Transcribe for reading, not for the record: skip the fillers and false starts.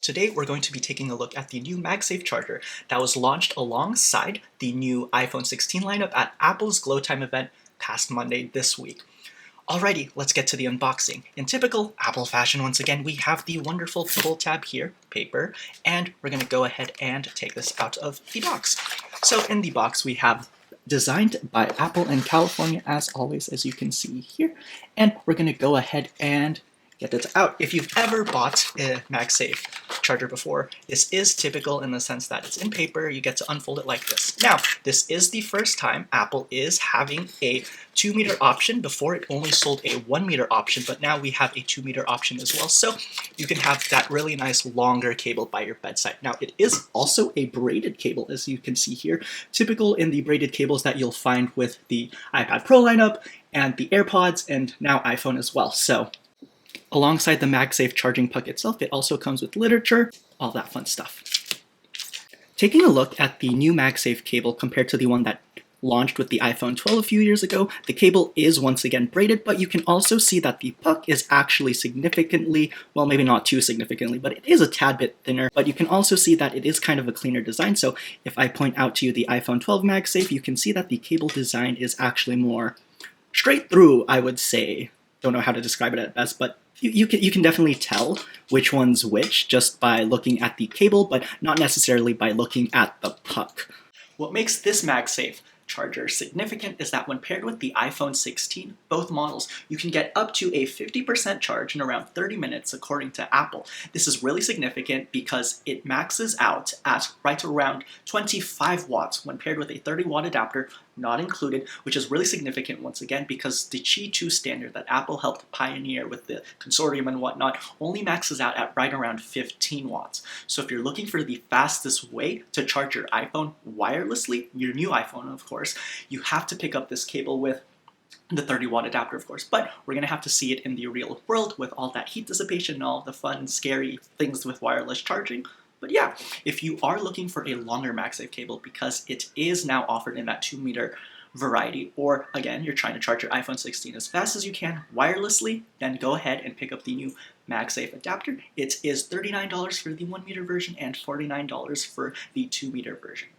Today we're going to be taking a look at the new MagSafe Charger that was launched alongside the new iPhone 16 lineup at Apple's Glowtime event past Monday this week. Alrighty, let's get to the unboxing. In typical Apple fashion, once again, we have the wonderful pull tab here, paper, and we're going to go ahead and take this out of the box. So in the box we have designed by Apple in California, as always, as you can see here, and we're going to go ahead and get this out. If you've ever bought a MagSafe charger before, this is typical in the sense that it's in paper, you get to unfold it like this. Now, this is the first time Apple is having a 2-meter option. Before it only sold a 1-meter option, but now we have a 2-meter option as well, so you can have that really nice longer cable by your bedside. Now, it is also a braided cable, as you can see here, typical in the braided cables that you'll find with the iPad Pro lineup and the AirPods and now iPhone as well. So alongside the MagSafe charging puck itself, it also comes with literature, all that fun stuff. Taking a look at the new MagSafe cable compared to the one that launched with the iPhone 12 a few years ago, the cable is once again braided, but you can also see that the puck is actually significantly, well, maybe not too significantly, but it is a tad bit thinner, but you can also see that it is kind of a cleaner design. So if I point out to you the iPhone 12 MagSafe, you can see that the cable design is actually more straight through, I would say. Don't know how to describe it at best, but you can definitely tell which one's which just by looking at the cable, but not necessarily by looking at the puck. What makes this MagSafe charger significant is that when paired with the iPhone 16, both models, you can get up to a 50% charge in around 30 minutes according to Apple. This is really significant because it maxes out at right around 25 watts when paired with a 30-watt adapter, not included, which is really significant once again because the Qi 2 standard that Apple helped pioneer with the consortium and whatnot only maxes out at right around 15 watts. So if you're looking for the fastest way to charge your iPhone wirelessly, your new iPhone of course, you have to pick up this cable with the 30-watt adapter, of course, but we're going to have to see it in the real world with all that heat dissipation and all the fun, scary things with wireless charging. But yeah, if you are looking for a longer MagSafe cable because it is now offered in that 2-meter variety, or again, you're trying to charge your iPhone 16 as fast as you can wirelessly, then go ahead and pick up the new MagSafe adapter. It is $39 for the 1-meter version and $49 for the 2-meter version.